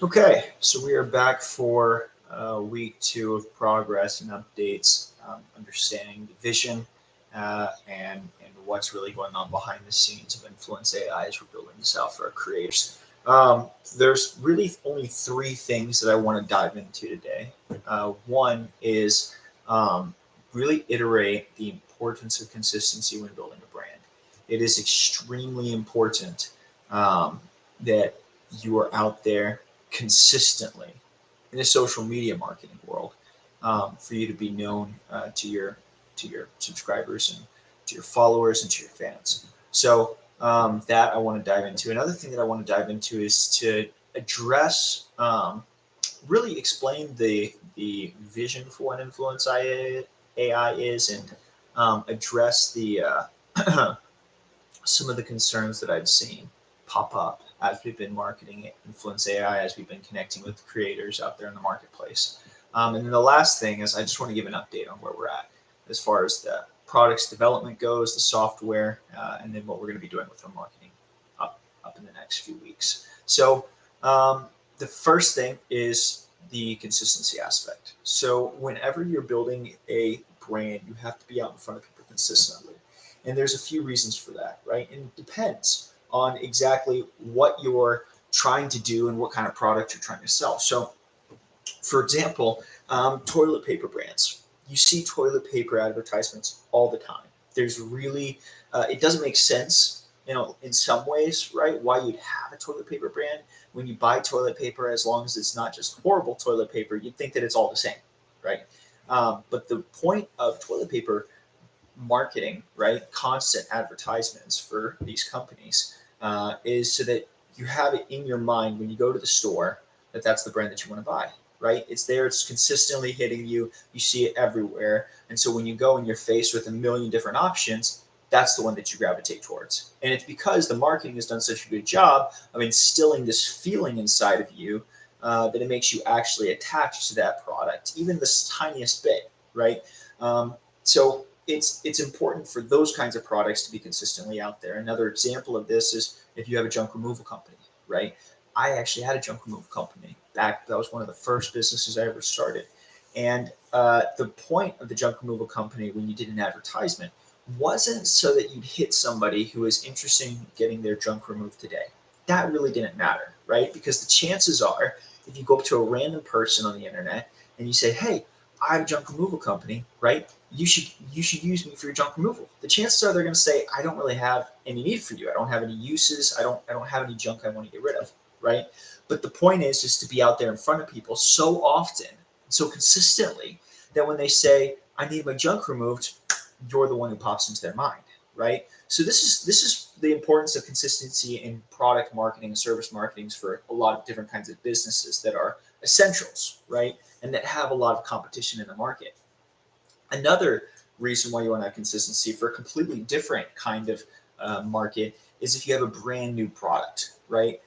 Okay, so we are back for week 2 of progress and updates, understanding the vision and what's really going on behind the scenes of Influence AI as we're building this out for our creators. There's really only three things that I want to dive into today. One is um, really iterate the importance of consistency when building a brand. It is extremely important that you are out there consistently in the social media marketing world for you to be known to your subscribers and to your followers and to your fans. So that I want to dive into. Another thing that I want to dive into is to address, really explain the vision for what Influence AI is, and address the some of the concerns that I've seen pop up as we've been marketing Influence AI, as we've been connecting with creators out there in the marketplace. And then the last thing is I just want to give an update on where we're at as far as the products development goes, the software, and then what we're going to be doing with our marketing up in the next few weeks. So the first thing is the consistency aspect. So whenever you're building a brand, you have to be out in front of people consistently. And there's a few reasons for that, right? And it depends on exactly what you're trying to do and what kind of product you're trying to sell. So, for example, toilet paper brands. You see toilet paper advertisements all the time. There's really, it doesn't make sense, in some ways, right? Why you'd have a toilet paper brand when you buy toilet paper, as long as it's not just horrible toilet paper, you'd think that it's all the same, right? But the point of toilet paper marketing, right? Constant advertisements for these companies is so that you have it in your mind when you go to the store that that's the brand that you want to buy, right? It's there, it's consistently hitting you, you see it everywhere. And so when you go and you're faced with a million different options, that's the one that you gravitate towards. And it's because the marketing has done such a good job of instilling this feeling inside of you that it makes you actually attached to that product, even the tiniest bit, right? So it's important for those kinds of products to be consistently out there. Another example of this is if you have a junk removal company, right? I actually had a junk removal company back. That was one of the first businesses I ever started. And the point of the junk removal company when you did an advertisement wasn't so that you'd hit somebody who was interested in getting their junk removed today. That really didn't matter, right? Because the chances are, if you go up to a random person on the internet and you say, "Hey, I have a junk removal company," right? You should use me for your junk removal. The chances are they're going to say, "I don't really have any need for you. I don't have any uses. I don't have any junk I want to get rid of," right? But the point is to be out there in front of people so often, so consistently, that when they say, "I need my junk removed," you're the one who pops into their mind, right? So this is the importance of consistency in product marketing and service marketings for a lot of different kinds of businesses that are essentials, right? And that have a lot of competition in the market. Another reason why you want to have consistency for a completely different kind of market is if you have a brand new product, right?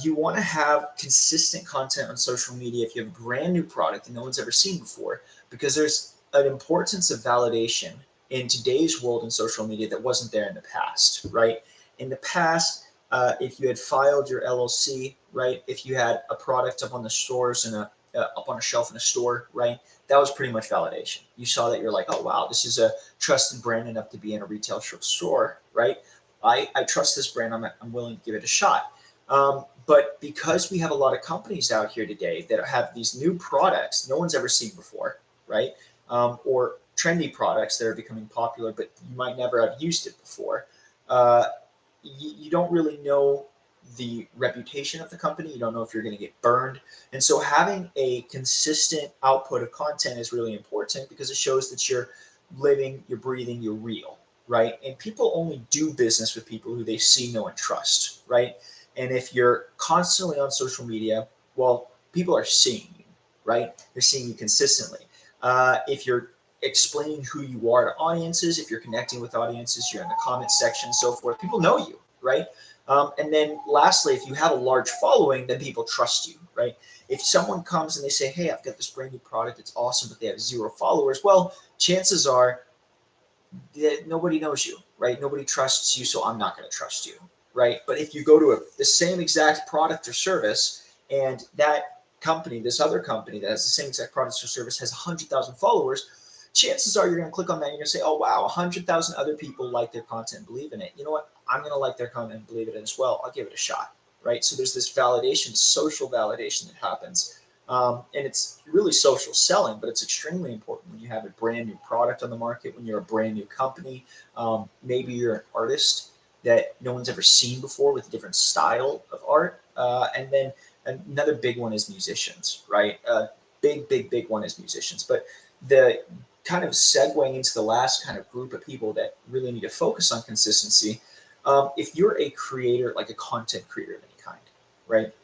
You want to have consistent content on social media if you have a brand new product that no one's ever seen before, because there's an importance of validation in today's world in social media that wasn't there in the past, right? In the past, if you had filed your LLC, right? If you had a product up on the stores and up on a shelf in a store, right? That was pretty much validation. You saw that, you're like, "Oh wow, this is a trusted brand enough to be in a retail store, right? I trust this brand. I'm willing to give it a shot." But because we have a lot of companies out here today that have these new products no one's ever seen before, right? Or trendy products that are becoming popular, but you might never have used it before. Uh, you don't really know the reputation of the company. You don't know if you're going to get burned. And so having a consistent output of content is really important because it shows that you're living, you're breathing, you're real, right? And people only do business with people who they see, know, and trust, right? And if you're constantly on social media, well, people are seeing you, right? They're seeing you consistently. If you're explaining who you are to audiences, if you're connecting with audiences, you're in the comments section, so forth, people know you, right? And then lastly, if you have a large following, then people trust you, right? If someone comes and they say, "Hey, I've got this brand new product, it's awesome," but they have zero followers, well, chances are that nobody knows you, right? Nobody trusts you, so I'm not going to trust you, right? But if you go to the same exact product or service and that company, this other company that has the same exact product or service, has 100,000 followers, chances are you're going to click on that and you're going to say, oh, wow, 100,000 other people like their content and believe in it. You know what? I'm going to like their content and believe in it as well. I'll give it a shot, right? So there's this validation, social validation that happens. And it's really social selling, but it's extremely important when you have a brand new product on the market, when you're a brand new company. Maybe you're an artist that no one's ever seen before with a different style of art. And then another big one is musicians, right? Big one is musicians. But the kind of segueing into the last kind of group of people that really need to focus on consistency. If you're a creator, like a content creator of any kind, right?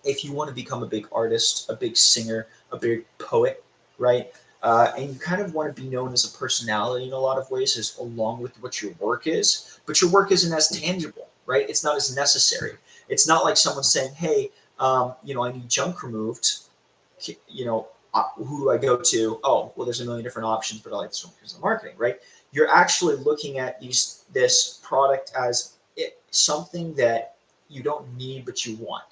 If you want to become a big artist, a big singer, a big poet, right? And you kind of want to be known as a personality in a lot of ways, as along with what your work is, but your work isn't as tangible, right? It's not as necessary. It's not like someone saying, "Hey, I need junk removed. Who do I go to? Oh, well, there's a million different options, but I like this one because of the marketing, right?" You're actually looking at this product as something that you don't need, but you want,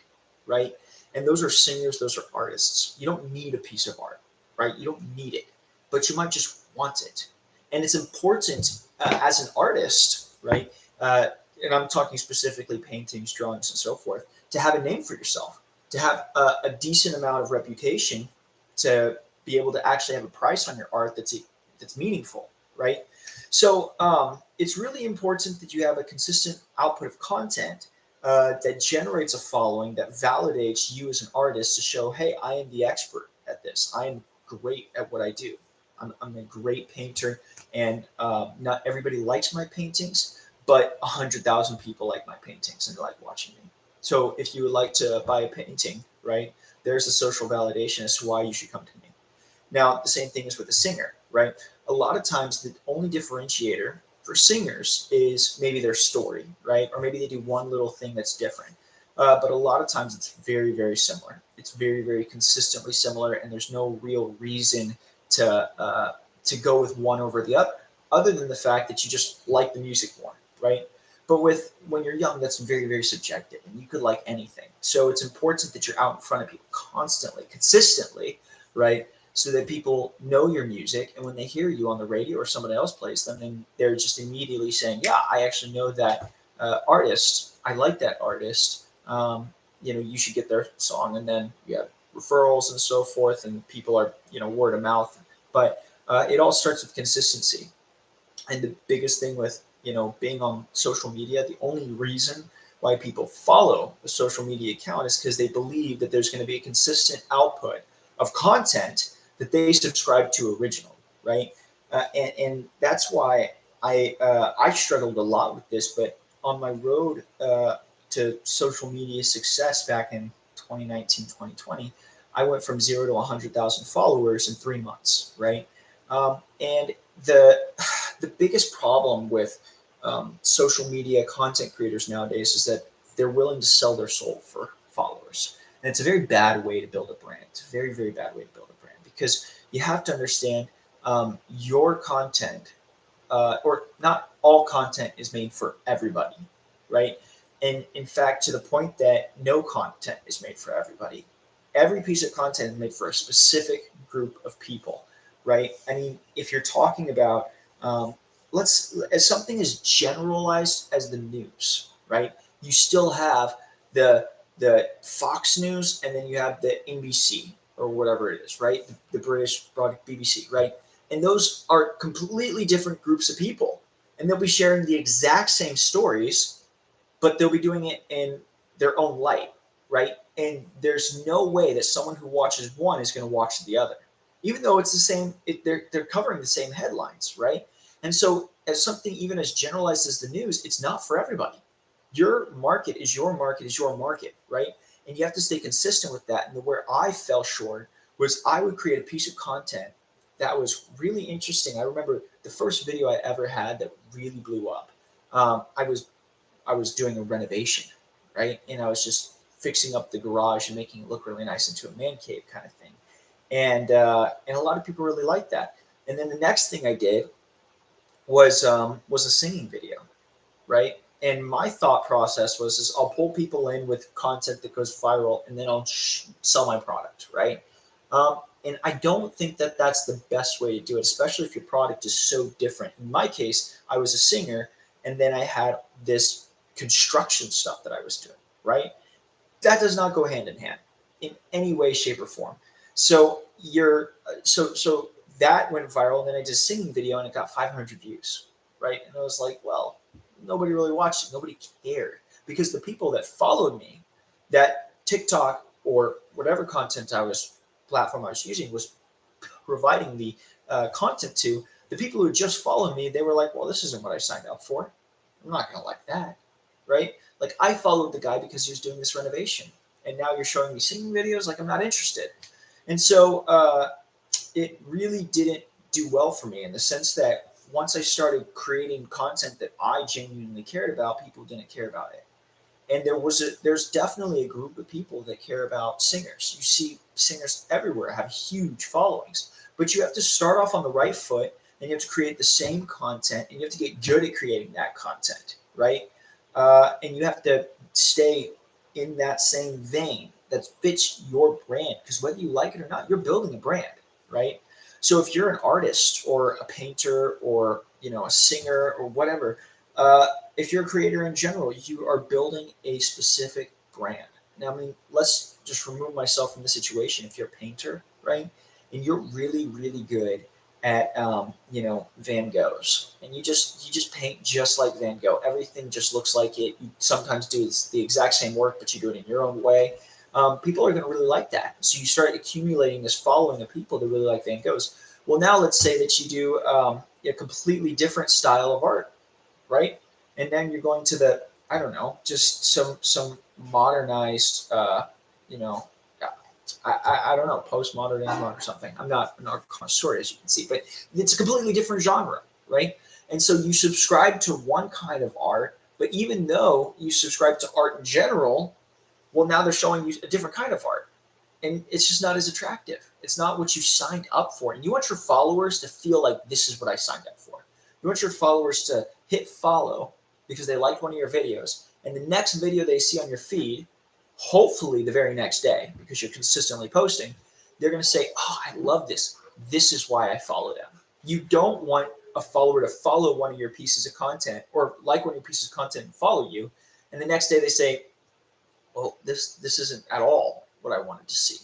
right? And those are singers, those are artists. You don't need a piece of art, right? You don't need it, but you might just want it. And it's important as an artist, right? And I'm talking specifically paintings, drawings, and so forth, to have a name for yourself, to have a decent amount of reputation, to be able to actually have a price on your art that's meaningful, right? So it's really important that you have a consistent output of content that generates a following that validates you as an artist to show, hey, I am the expert at this. I am great at what I do. I'm a great painter, and not everybody likes my paintings, but 100,000 people like my paintings and like watching me. So if you would like to buy a painting, right, there's the social validation as to why you should come to me. Now, the same thing is with a singer, right? A lot of times, the only differentiator for singers is maybe their story, right? Or maybe they do one little thing that's different. But a lot of times, it's very, very similar. It's very, very consistently similar, and there's no real reason to go with one over the other than the fact that you just like the music more, right? But when you're young, that's very, very subjective, and you could like anything. So it's important that you're out in front of people constantly, consistently, right? So that people know your music, and when they hear you on the radio or somebody else plays them, then they're just immediately saying, "Yeah, I actually know that artist. I like that artist. You should get their song." And then you have referrals and so forth, and people are word of mouth. But it all starts with consistency. And the biggest thing with being on social media, the only reason why people follow a social media account is because they believe that there's going to be a consistent output of content that they subscribe to originally, right? And that's why I struggled a lot with this. But on my road to social media success back in 2019, 2020, I went from 0 to 100,000 followers in 3 months, right? And the the biggest problem with social media content creators nowadays is that they're willing to sell their soul for followers. And it's a very bad way to build a brand. It's a very, very bad way to build a brand, because you have to understand your content, or not all content is made for everybody, right? And in fact, to the point that no content is made for everybody. Every piece of content is made for a specific group of people, right? I mean, if you're talking about as something as generalized as the news, right? You still have the Fox News, and then you have the NBC or whatever it is, right? The British BBC, right? And those are completely different groups of people, and they'll be sharing the exact same stories, but they'll be doing it in their own light, right? And there's no way that someone who watches one is going to watch the other, even though it's the same. They're covering the same headlines, right? And so, as something even as generalized as the news, it's not for everybody. Your market is your market is your market, right? And you have to stay consistent with that. And where I fell short was I would create a piece of content that was really interesting. I remember the first video I ever had that really blew up. I was doing a renovation, right? And I was just fixing up the garage and making it look really nice into a man cave kind of thing. And a lot of people really liked that. And then the next thing I did was a singing video, right? And my thought process was is I'll pull people in with content that goes viral, and then I'll sell my product, right? And I don't think that that's the best way to do it, especially if your product is so different. In my case, I was a singer, and then I had this construction stuff that I was doing, right? That does not go hand in hand in any way, shape, or form. So so that went viral, and then I did a singing video, and it got 500 views, right? And I was like, well, nobody really watched it. Nobody cared because the people that followed me, that TikTok or whatever content platform I was using was providing the content to, the people who just followed me, they were like, well, this isn't what I signed up for. I'm not going to like that, right? Like I followed the guy because he was doing this renovation, and now you're showing me singing videos. Like I'm not interested. And so it really didn't do well for me in the sense that once I started creating content that I genuinely cared about, people didn't care about it. And there's definitely a group of people that care about singers. You see singers everywhere have huge followings, but you have to start off on the right foot, and you have to create the same content, and you have to get good at creating that content, right? And you have to stay in that same vein that fits your brand, because whether you like it or not, you're building a brand, right? So if you're an artist or a painter or a singer or whatever, uh, if you're a creator in general, you are building a specific brand. Now, I mean, let's just remove myself from the situation. If you're a painter, right, and you're really, really good at, Van Goghs, and you just paint just like Van Gogh. Everything just looks like it. You sometimes do the exact same work, but you do it in your own way. People are going to really like that. So you start accumulating this following of people that really like Van Goghs. Well, now let's say that you do a completely different style of art, right? And then you're going to the, I don't know, just some modernized, you know, I don't know, postmodernism or something. I'm not an art connoisseur, as you can see, but it's a completely different genre, right? And so you subscribe to one kind of art, but even though you subscribe to art in general, well, now they're showing you a different kind of art, and it's just not as attractive. It's not what you signed up for. And you want your followers to feel like this is what I signed up for. You want your followers to hit follow because they liked one of your videos, and the next video they see on your feed, hopefully the very next day, because you're consistently posting, they're going to say, oh, I love this. This is why I follow them. You don't want a follower to follow one of your pieces of content or like one of your pieces of content and follow you, and the next day they say, well, this isn't at all what I wanted to see,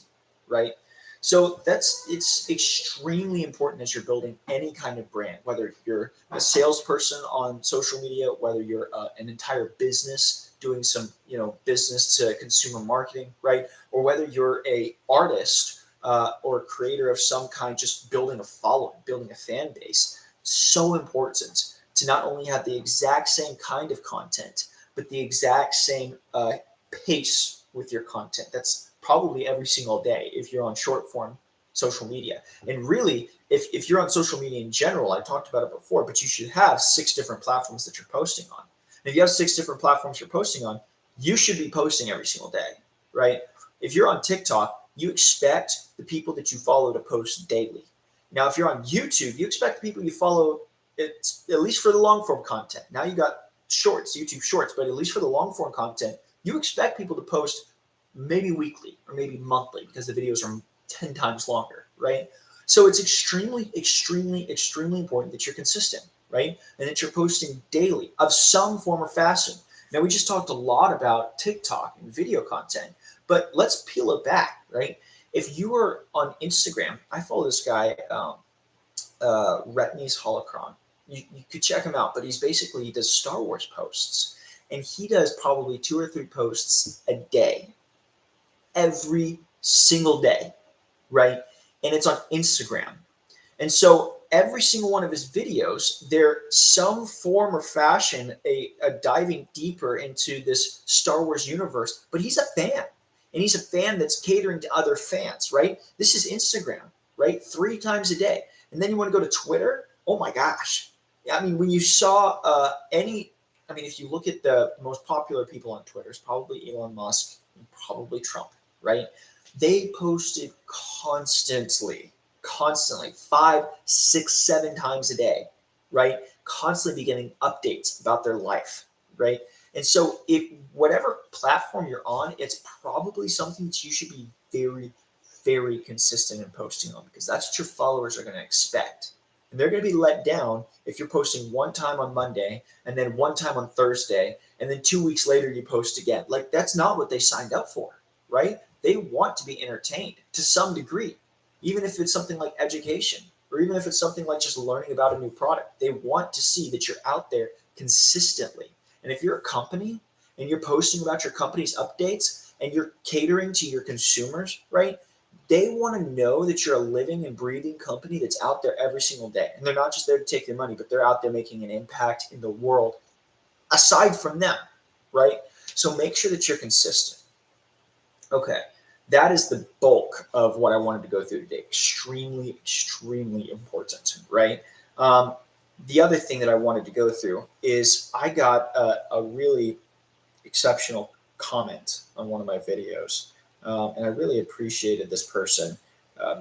right? So it's extremely important as you're building any kind of brand, whether you're a salesperson on social media, whether you're an entire business doing some business to consumer marketing, right, or whether you're a artist or a creator of some kind, just building a following, building a fan base. So important to not only have the exact same kind of content, but the exact same pace with your content. That's probably every single day if you're on short form social media. And really, if you're on social media in general, I talked about it before, but you should have 6 different platforms that you're posting on. And if you have 6 different platforms you're posting on, you should be posting every single day, right? If you're on TikTok, you expect the people that you follow to post daily. Now, if you're on YouTube, you expect the people you follow, it's at least for the long form content. Now you got shorts, YouTube shorts, but at least for the long form content, you expect people to post maybe weekly or maybe monthly because the videos are 10 times longer, right? So it's extremely, extremely, extremely important that you're consistent, right? And that you're posting daily of some form or fashion. Now, we just talked a lot about TikTok and video content, but let's peel it back, right? If you are on Instagram, I follow this guy, Retney's Holocron. You could check him out, but he does Star Wars posts, and he does probably 2 or 3 posts a day, every single day, right? And it's on Instagram. And so every single one of his videos, they're some form or fashion, a diving deeper into this Star Wars universe, but he's a fan. And he's a fan that's catering to other fans, right? This is Instagram, right? 3 times a day. And then you want to go to Twitter. Oh my gosh. I mean, when you saw if you look at the most popular people on Twitter, it's probably Elon Musk and probably Trump, right? They posted constantly, 5, 6, 7 times a day, right? Constantly be getting updates about their life, right? And so if whatever platform you're on, it's probably something that you should be very, very consistent in posting on, because that's what your followers are going to expect. And they're going to be let down if you're posting one time on Monday and then one time on Thursday, and then 2 weeks later you post again. Like, that's not what they signed up for, right? They want to be entertained to some degree, even if it's something like education, or even if it's something like just learning about a new product. They want to see that you're out there consistently. And if you're a company and you're posting about your company's updates and you're catering to your consumers, right? They want to know that you're a living and breathing company that's out there every single day. And they're not just there to take your money, but they're out there making an impact in the world aside from them, right? So make sure that you're consistent. Okay. That is the bulk of what I wanted to go through today. Extremely, extremely important, right? Um, the other thing that I wanted to go through is I got a really exceptional comment on one of my videos. And I really appreciated this person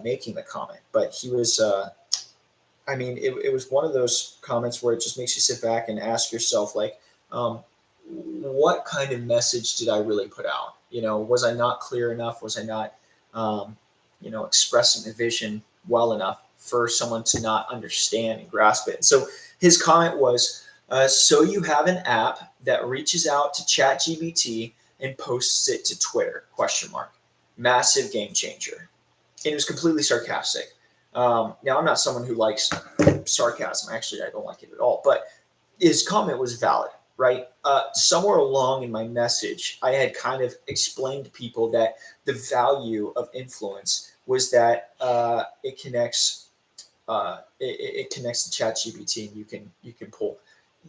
making the comment. But he was, I mean, it was one of those comments where it just makes you sit back and ask yourself, like, what kind of message did I really put out? Was I not clear enough? Was I not, expressing the vision well enough for someone to not understand and grasp it? And so his comment was, so you have an app that reaches out to ChatGPT and posts it to Twitter, question mark. Massive game changer. And it was completely sarcastic. Now, I'm not someone who likes sarcasm. Actually, I don't like it at all. But his comment was valid, right? Somewhere along in my message, I had kind of explained to people that the value of Influenx was that it connects it connects to ChatGPT, and you can pull.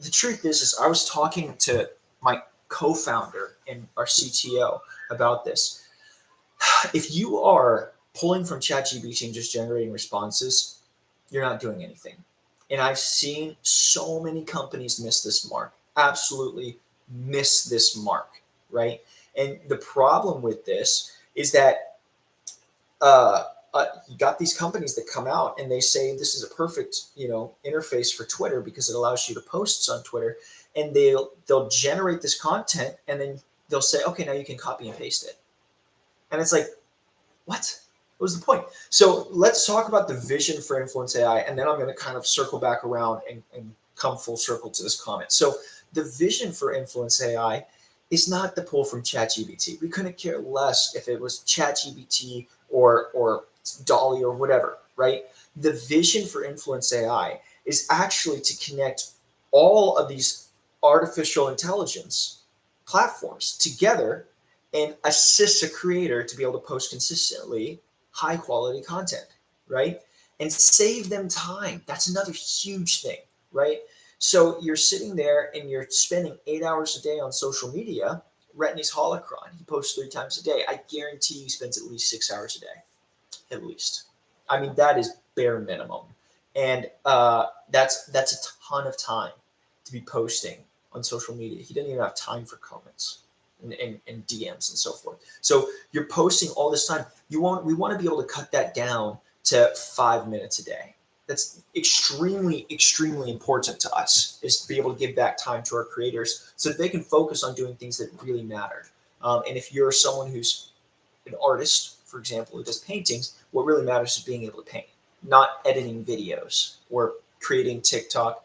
The truth is I was talking to my co-founder and our CTO about this. If you are pulling from ChatGPT and just generating responses, you're not doing anything. And I've seen so many companies miss this mark, absolutely miss this mark, right? And the problem with this is that you got these companies that come out and they say this is a perfect, interface for Twitter because it allows you to post on Twitter, and they'll generate this content and then they'll say, okay, now you can copy and paste it, and it's like, what? What was the point? So let's talk about the vision for Influenx AI, and then I'm going to kind of circle back around and come full circle to this comment. So the vision for Influenx AI is not the pull from ChatGPT. We couldn't care less if it was ChatGPT or Dolly or whatever, right? The vision for Influenx AI is actually to connect all of these artificial intelligence platforms together and assist a creator to be able to post consistently high quality content, right? And save them time. That's another huge thing, right? So you're sitting there and you're spending 8 hours a day on social media. Retney's holocron, he posts 3 times a day. I guarantee he spends at least 6 hours a day, at least. I mean, that is bare minimum. And that's a ton of time to be posting on social media. He didn't even have time for comments and DMs and so forth. So you're posting all this time. We want to be able to cut that down to 5 minutes a day. That's extremely, extremely important to us, is to be able to give back time to our creators so that they can focus on doing things that really matter. And if you're someone who's an artist, for example, who does paintings, what really matters is being able to paint, not editing videos or creating TikTok,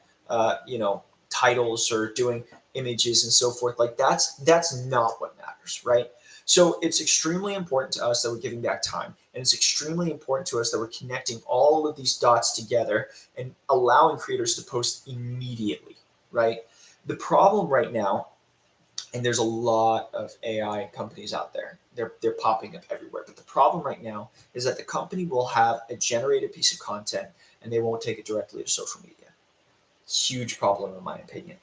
titles or doing images and so forth. Like that's not what matters, right? So it's extremely important to us that we're giving back time, and it's extremely important to us that we're connecting all of these dots together and allowing creators to post immediately, right? The problem right now, and there's a lot of AI companies out there. They're popping up everywhere. But the problem right now is that the company will have a generated piece of content and they won't take it directly to social media. Huge problem in my opinion.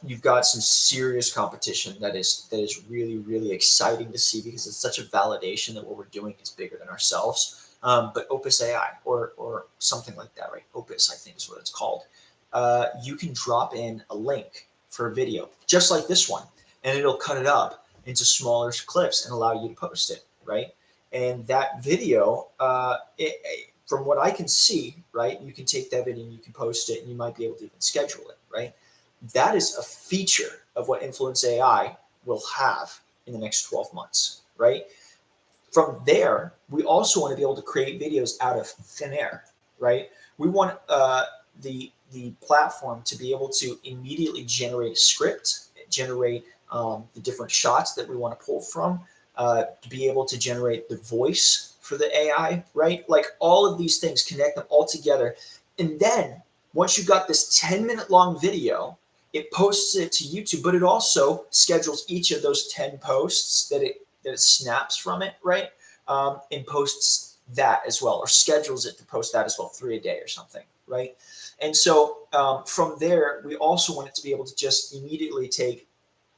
You've got some serious competition that is really, really exciting to see, because it's such a validation that what we're doing is bigger than ourselves. But Opus AI or something like that, right? Opus, I think is what it's called. You can drop in a link for a video just like this one, and it'll cut it up into smaller clips and allow you to post it, right? And that video, from what I can see, right, you can take that video and you can post it, and you might be able to even schedule it, right? That is a feature of what Influence AI will have in the next 12 months, right? From there, we also want to be able to create videos out of thin air, right? We want the platform to be able to immediately generate a script, generate the different shots that we want to pull from, to be able to generate the voice for the AI, right? Like all of these things, connect them all together. And then once you've got this 10-minute long video, it posts it to YouTube, but it also schedules each of those 10 posts that it snaps from it, right? And posts that as well, or schedules it to post that as well, 3 a day or something, right? And so from there, we also want it to be able to just immediately take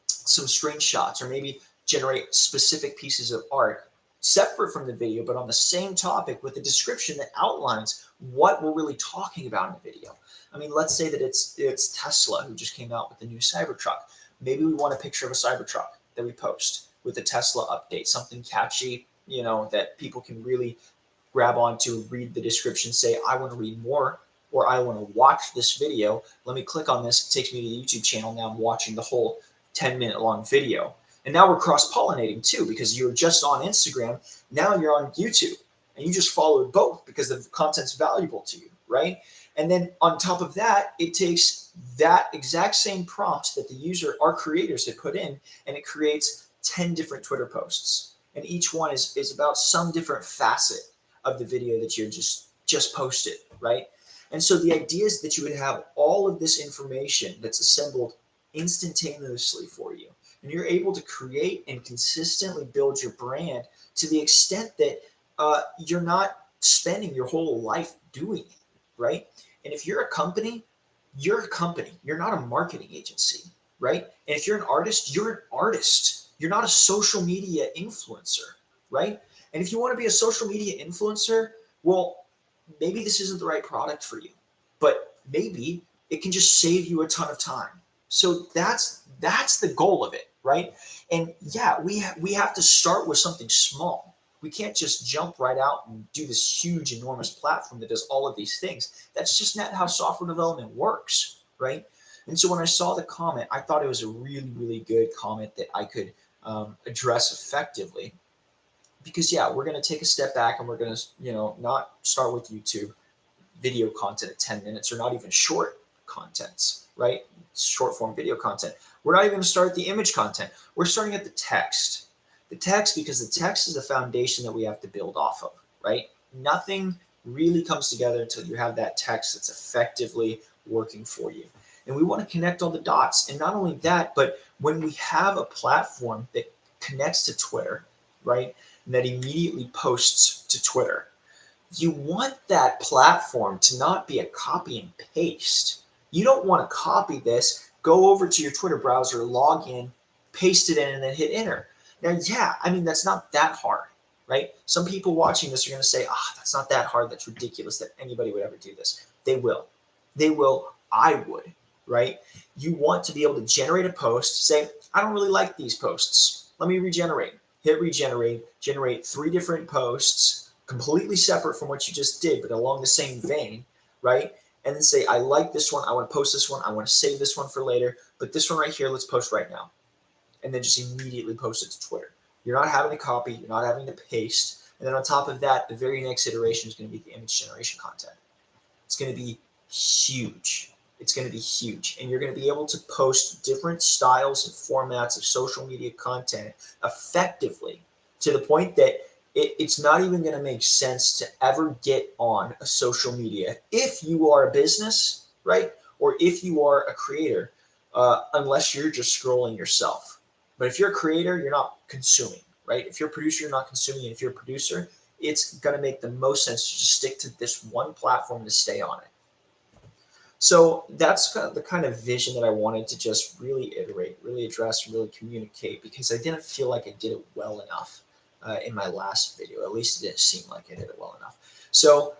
some screenshots or maybe generate specific pieces of art separate from the video, but on the same topic with a description that outlines what we're really talking about in the video. I mean, let's say that it's Tesla who just came out with the new Cybertruck. Maybe we want a picture of a Cybertruck that we post with a Tesla update, something catchy, that people can really grab onto, read the description, say, I want to read more, or I want to watch this video. Let me click on this. It takes me to the YouTube channel. Now I'm watching the whole 10-minute long video. And now we're cross-pollinating too, because you were just on Instagram. Now you're on YouTube, and you just followed both because the content's valuable to you, right? And then on top of that, it takes that exact same prompt that the user, our creators, had put in, and it creates 10 different Twitter posts. And each one is about some different facet of the video that you just posted, right? And so the idea is that you would have all of this information that's assembled instantaneously for you. And you're able to create and consistently build your brand to the extent that you're not spending your whole life doing it, right? And if you're a company, you're a company. You're not a marketing agency, right? And if you're an artist, you're an artist. You're not a social media influencer, right? And if you want to be a social media influencer, well, maybe this isn't the right product for you, but maybe it can just save you a ton of time. So that's the goal of it, right? And yeah, we have to start with something small. We can't just jump right out and do this huge, enormous platform that does all of these things. That's just not how software development works, right? And so when I saw the comment, I thought it was a really, really good comment that I could address effectively. Because yeah, we're going to take a step back and we're going to, not start with YouTube video content at 10 minutes or not even short contents, right? Short form video content. We're not even going to start at the image content. We're starting at the text. The text, because the text is the foundation that we have to build off of, right? Nothing really comes together until you have that text that's effectively working for you. And we want to connect all the dots. And not only that, but when we have a platform that connects to Twitter, right? And that immediately posts to Twitter, you want that platform to not be a copy and paste. You don't want to copy this, go over to your Twitter browser, log in, paste it in, and then hit enter. Now, yeah, I mean, that's not that hard, right? Some people watching this are going to say, that's not that hard. That's ridiculous that anybody would ever do this. They will. They will. I would, right? You want to be able to generate a post, say, I don't really like these posts. Let me regenerate. Hit regenerate, generate 3 different posts, completely separate from what you just did, but along the same vein, right? And then say, I like this one. I want to post this one. I want to save this one for later. But this one right here, let's post right now. And then just immediately post it to Twitter. You're not having to copy. You're not having to paste. And then on top of that, the very next iteration is going to be the image generation content. It's going to be huge. It's going to be huge. And you're going to be able to post different styles and formats of social media content effectively to the point that it's not even going to make sense to ever get on a social media if you are a business, right? Or if you are a creator, unless you're just scrolling yourself. But if you're a creator, you're not consuming, right? If you're a producer, you're not consuming. And if you're a producer, it's going to make the most sense to just stick to this one platform to stay on it. So that's the kind of vision that I wanted to just really iterate, really address, really communicate, because I didn't feel like I did it well enough in my last video. At least it didn't seem like I did it well enough. So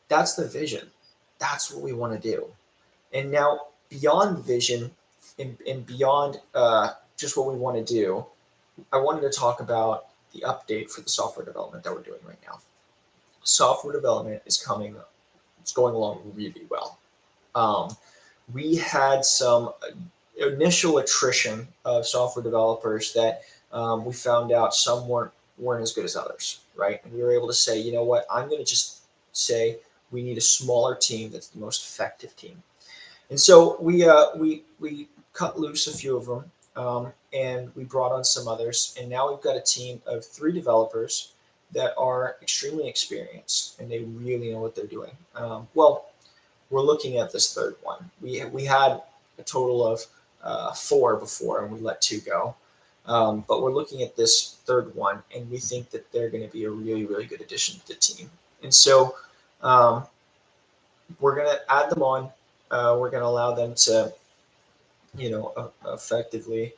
that's the vision. That's what we want to do. And now beyond vision and beyond just what we want to do, I wanted to talk about the update for the software development that we're doing right now. Software development is coming, it's going along really well. we had some initial attrition of software developers that we found out some weren't as good as others, right? And we were able to say, you know what, I'm going to just say we need a smaller team that's the most effective team. And so we cut loose a few of them, and we brought on some others, and now we've got a team of 3 developers that are extremely experienced and they really know what they're doing. Well, we're looking at this third one. We had a total of 4 before, and we let 2 go. But we're looking at this third one, and we think that they're going to be a really, really good addition to the team. And so um, we're going to add them on. We're going to allow them to, effectively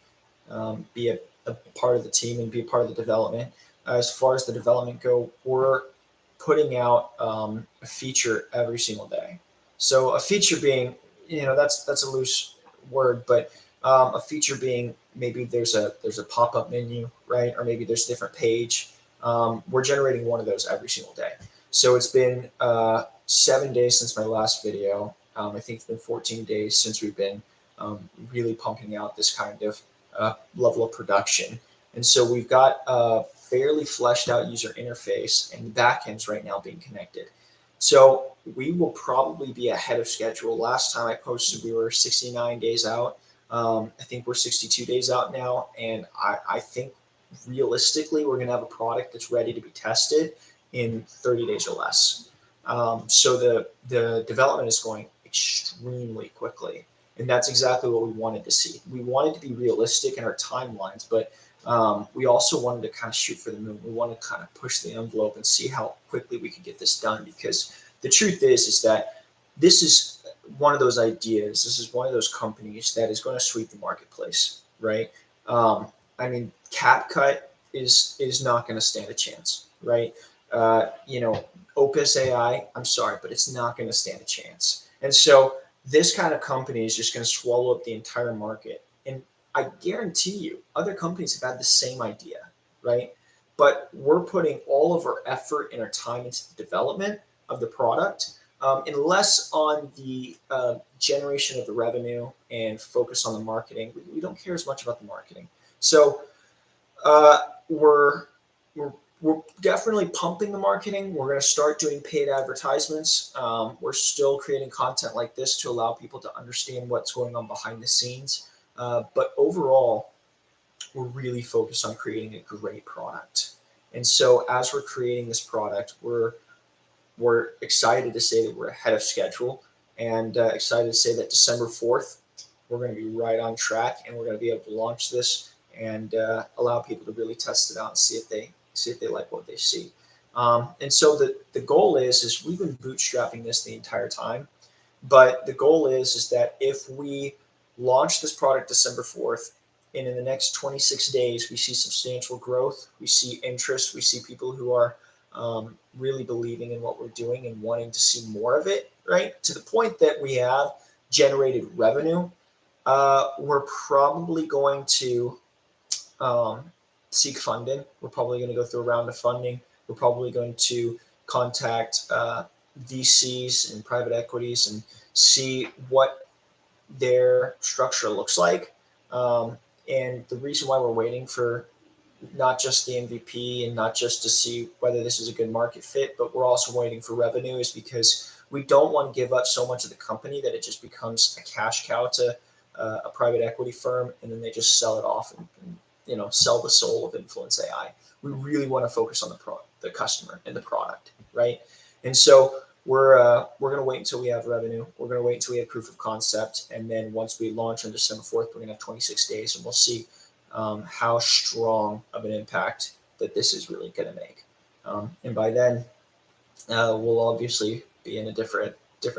be a part of the team and be a part of the development. As far as the development go, we're putting out a feature every single day. So a feature being, that's a loose word, but a feature being maybe there's a pop up menu, right, or maybe there's a different page. We're generating one of those every single day. So it's been 7 days since my last video. I think it's been 14 days since we've been really pumping out this kind of level of production. And so we've got a fairly fleshed out user interface, and the backend's right now being connected. So we will probably be ahead of schedule. Last time I posted, we were 69 days out. I think we're 62 days out now, and I think realistically we're going to have a product that's ready to be tested in 30 days or less. So the development is going extremely quickly, and that's exactly what we wanted to see. We wanted to be realistic in our timelines, but we also wanted to kind of shoot for the moon. We want to kind of push the envelope and see how quickly we could get this done, because the truth is that this is one of those ideas. This is one of those companies that is going to sweep the marketplace, right? I mean, CapCut is not going to stand a chance, right? Opus AI, I'm sorry, but it's not going to stand a chance. And so this kind of company is just going to swallow up the entire market. And I guarantee you, other companies have had the same idea, right? But we're putting all of our effort and our time into the development of the product, and less on the generation of the revenue and focus on the marketing. We don't care as much about the marketing. So we're we're definitely pumping the marketing. We're going to start doing paid advertisements. We're still creating content like this to allow people to understand what's going on behind the scenes. But overall, we're really focused on creating a great product. And so as we're creating this product, we're excited to say that we're ahead of schedule, and excited to say that December 4th, we're going to be right on track, and we're going to be able to launch this and allow people to really test it out and see if they like what they see. And so the goal is we've been bootstrapping this the entire time, but the goal is that if we launch this product December 4th, and in the next 26 days we see substantial growth, we see interest, we see people who are really believing in what we're doing and wanting to see more of it, right? To the point that we have generated revenue, we're probably going to seek funding. We're probably going to go through a round of funding. We're probably going to contact VCs and private equities and see what their structure looks like. And the reason why we're waiting for not just the MVP and not just to see whether this is a good market fit, but we're also waiting for revenue, is because we don't want to give up so much of the company that it just becomes a cash cow to a private equity firm, and then they just sell it off and sell the soul of Influenx AI. We really want to focus on the customer and the product, right? And so we're going to wait until we have revenue. We're going to wait until we have proof of concept, and then once we launch on December 4th, we're going to have 26 days, and we'll see how strong of an impact that this is really going to make. And by then, we'll obviously be in a different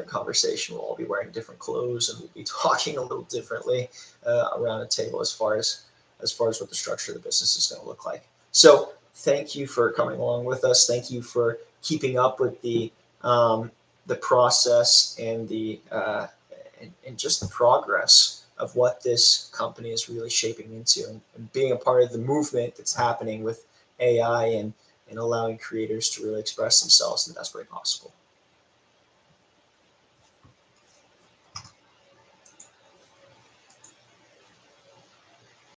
conversation. We'll all be wearing different clothes, and we'll be talking a little differently around a table as far as what the structure of the business is going to look like. So thank you for coming along with us. Thank you for keeping up with the process and and just the progress of what this company is really shaping into, and being a part of the movement that's happening with AI and allowing creators to really express themselves in the best way possible.